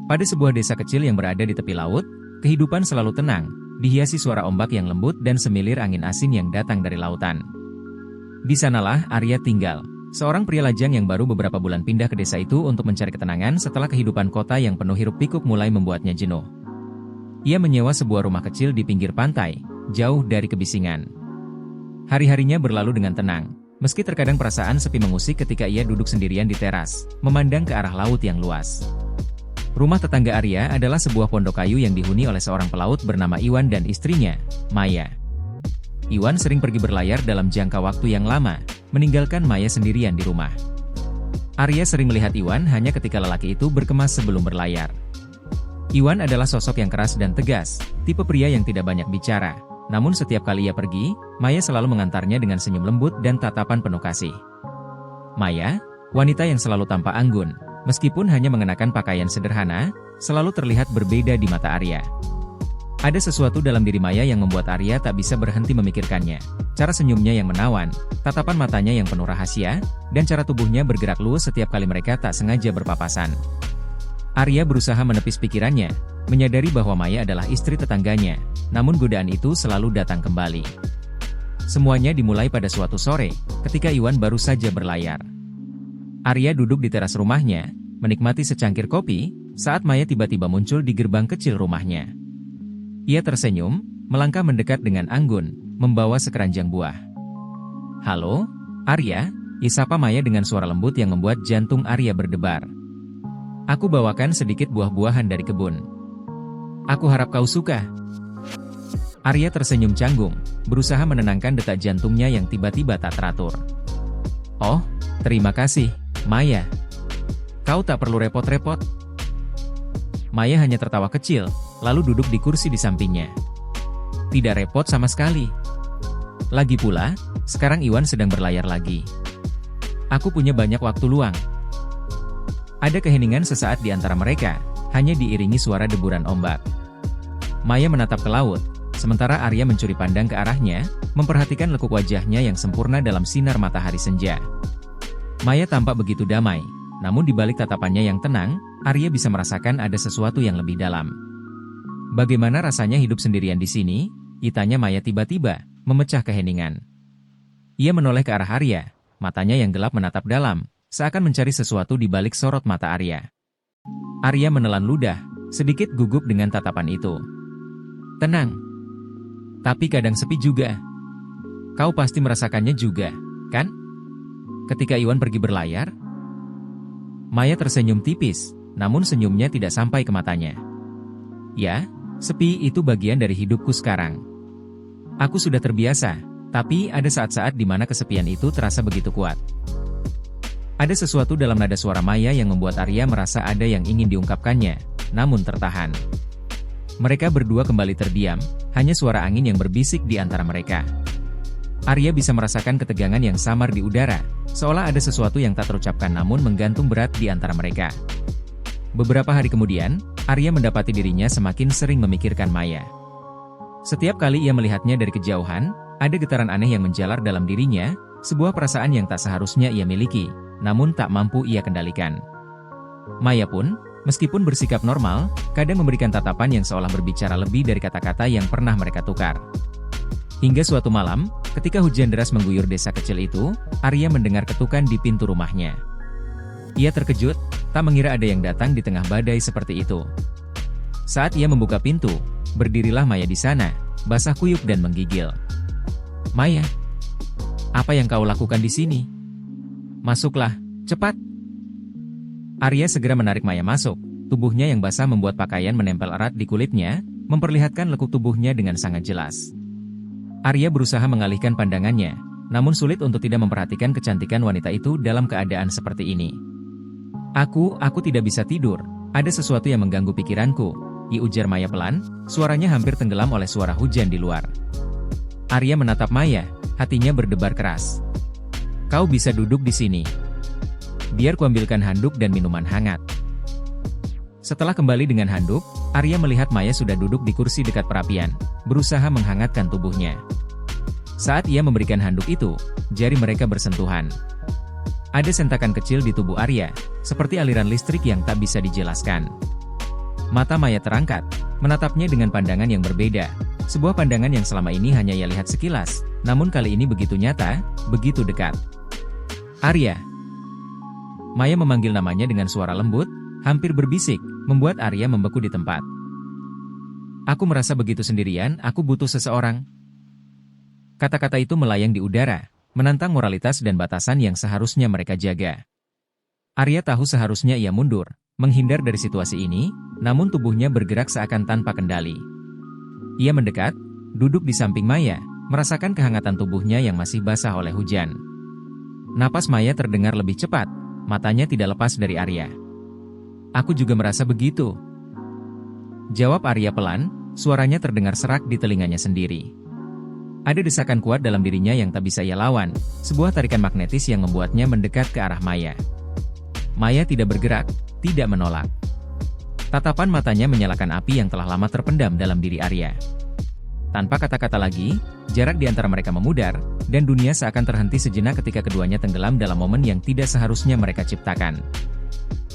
Pada sebuah desa kecil yang berada di tepi laut, kehidupan selalu tenang, dihiasi suara ombak yang lembut dan semilir angin asin yang datang dari lautan. Di sanalah Arya tinggal, seorang pria lajang yang baru beberapa bulan pindah ke desa itu untuk mencari ketenangan setelah kehidupan kota yang penuh hiruk-pikuk mulai membuatnya jenuh. Ia menyewa sebuah rumah kecil di pinggir pantai, jauh dari kebisingan. Hari-harinya berlalu dengan tenang, meski terkadang perasaan sepi mengusik ketika ia duduk sendirian di teras, memandang ke arah laut yang luas. Rumah tetangga Arya adalah sebuah pondok kayu yang dihuni oleh seorang pelaut bernama Iwan dan istrinya, Maya. Iwan sering pergi berlayar dalam jangka waktu yang lama, meninggalkan Maya sendirian di rumah. Arya sering melihat Iwan hanya ketika lelaki itu berkemas sebelum berlayar. Iwan adalah sosok yang keras dan tegas, tipe pria yang tidak banyak bicara. Namun setiap kali ia pergi, Maya selalu mengantarnya dengan senyum lembut dan tatapan penuh kasih. Maya, wanita yang selalu tampak anggun, meskipun hanya mengenakan pakaian sederhana, selalu terlihat berbeda di mata Arya. Ada sesuatu dalam diri Maya yang membuat Arya tak bisa berhenti memikirkannya. Cara senyumnya yang menawan, tatapan matanya yang penuh rahasia, dan cara tubuhnya bergerak luas setiap kali mereka tak sengaja berpapasan. Arya berusaha menepis pikirannya, menyadari bahwa Maya adalah istri tetangganya, namun godaan itu selalu datang kembali. Semuanya dimulai pada suatu sore, ketika Iwan baru saja berlayar. Arya duduk di teras rumahnya, menikmati secangkir kopi, saat Maya tiba-tiba muncul di gerbang kecil rumahnya. Ia tersenyum, melangkah mendekat dengan anggun, membawa sekeranjang buah. "Halo, Arya," isapa Maya dengan suara lembut yang membuat jantung Arya berdebar. "Aku bawakan sedikit buah-buahan dari kebun. Aku harap kau suka." Arya tersenyum canggung, berusaha menenangkan detak jantungnya yang tiba-tiba tak teratur. "Oh, terima kasih, Maya. Kau tak perlu repot-repot." Maya hanya tertawa kecil, lalu duduk di kursi di sampingnya. "Tidak repot sama sekali. Lagi pula, sekarang Iwan sedang berlayar lagi. Aku punya banyak waktu luang." Ada keheningan sesaat di antara mereka, hanya diiringi suara deburan ombak. Maya menatap ke laut, sementara Arya mencuri pandang ke arahnya, memperhatikan lekuk wajahnya yang sempurna dalam sinar matahari senja. Maya tampak begitu damai, namun di balik tatapannya yang tenang, Arya bisa merasakan ada sesuatu yang lebih dalam. "Bagaimana rasanya hidup sendirian di sini?" tanya Maya tiba-tiba, memecah keheningan. Ia menoleh ke arah Arya, matanya yang gelap menatap dalam, seakan mencari sesuatu di balik sorot mata Arya. Arya menelan ludah, sedikit gugup dengan tatapan itu. "Tenang. Tapi kadang sepi juga. Kau pasti merasakannya juga, kan? Ketika Iwan pergi berlayar?" Maya tersenyum tipis, namun senyumnya tidak sampai ke matanya. "Ya, sepi itu bagian dari hidupku sekarang. Aku sudah terbiasa, tapi ada saat-saat di mana kesepian itu terasa begitu kuat." Ada sesuatu dalam nada suara Maya yang membuat Arya merasa ada yang ingin diungkapkannya, namun tertahan. Mereka berdua kembali terdiam, hanya suara angin yang berbisik di antara mereka. Arya bisa merasakan ketegangan yang samar di udara, seolah ada sesuatu yang tak terucapkan namun menggantung berat di antara mereka. Beberapa hari kemudian, Arya mendapati dirinya semakin sering memikirkan Maya. Setiap kali ia melihatnya dari kejauhan, ada getaran aneh yang menjalar dalam dirinya, sebuah perasaan yang tak seharusnya ia miliki, namun tak mampu ia kendalikan. Maya pun, meskipun bersikap normal, kadang memberikan tatapan yang seolah berbicara lebih dari kata-kata yang pernah mereka tukar. Hingga suatu malam, ketika hujan deras mengguyur desa kecil itu, Arya mendengar ketukan di pintu rumahnya. Ia terkejut, tak mengira ada yang datang di tengah badai seperti itu. Saat ia membuka pintu, berdirilah Maya di sana, basah kuyup dan menggigil. "Maya, apa yang kau lakukan di sini? Masuklah, cepat." Arya segera menarik Maya masuk, tubuhnya yang basah membuat pakaian menempel erat di kulitnya, memperlihatkan lekuk tubuhnya dengan sangat jelas. Arya berusaha mengalihkan pandangannya, namun sulit untuk tidak memperhatikan kecantikan wanita itu dalam keadaan seperti ini. Aku tidak bisa tidur, ada sesuatu yang mengganggu pikiranku," ujar Maya pelan, suaranya hampir tenggelam oleh suara hujan di luar. Arya menatap Maya, hatinya berdebar keras. "Kau bisa duduk di sini. Biar kuambilkan handuk dan minuman hangat." Setelah kembali dengan handuk, Arya melihat Maya sudah duduk di kursi dekat perapian, berusaha menghangatkan tubuhnya. Saat ia memberikan handuk itu, jari mereka bersentuhan. Ada sentakan kecil di tubuh Arya, seperti aliran listrik yang tak bisa dijelaskan. Mata Maya terangkat, menatapnya dengan pandangan yang berbeda. Sebuah pandangan yang selama ini hanya ia lihat sekilas, namun kali ini begitu nyata, begitu dekat. Arya. Maya memanggil namanya dengan suara lembut, hampir berbisik, membuat Arya membeku di tempat. Aku merasa begitu sendirian, aku butuh seseorang. Kata-kata itu melayang di udara, menantang moralitas dan batasan yang seharusnya mereka jaga. Arya tahu seharusnya ia mundur, menghindar dari situasi ini, namun tubuhnya bergerak seakan tanpa kendali. Ia mendekat, duduk di samping Maya, merasakan kehangatan tubuhnya yang masih basah oleh hujan. Napas Maya terdengar lebih cepat, matanya tidak lepas dari Arya. Aku juga merasa begitu. Jawab Arya pelan, suaranya terdengar serak di telinganya sendiri. Ada desakan kuat dalam dirinya yang tak bisa ia lawan, sebuah tarikan magnetis yang membuatnya mendekat ke arah Maya. Maya tidak bergerak, tidak menolak. Tatapan matanya menyalakan api yang telah lama terpendam dalam diri Arya. Tanpa kata-kata lagi, jarak di antara mereka memudar, dan dunia seakan terhenti sejenak ketika keduanya tenggelam dalam momen yang tidak seharusnya mereka ciptakan.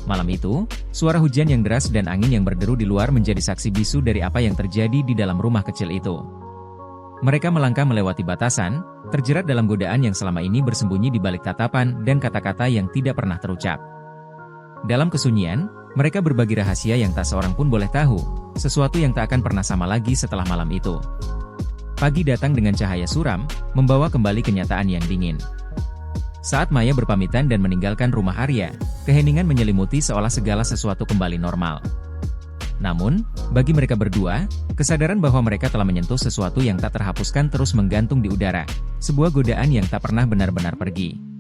Malam itu, suara hujan yang deras dan angin yang berderu di luar menjadi saksi bisu dari apa yang terjadi di dalam rumah kecil itu. Mereka melangkah melewati batasan, terjerat dalam godaan yang selama ini bersembunyi di balik tatapan dan kata-kata yang tidak pernah terucap. Dalam kesunyian, mereka berbagi rahasia yang tak seorang pun boleh tahu, sesuatu yang tak akan pernah sama lagi setelah malam itu. Pagi datang dengan cahaya suram, membawa kembali kenyataan yang dingin. Saat Maya berpamitan dan meninggalkan rumah Arya, keheningan menyelimuti seolah segala sesuatu kembali normal. Namun, bagi mereka berdua, kesadaran bahwa mereka telah menyentuh sesuatu yang tak terhapuskan terus menggantung di udara, sebuah godaan yang tak pernah benar-benar pergi.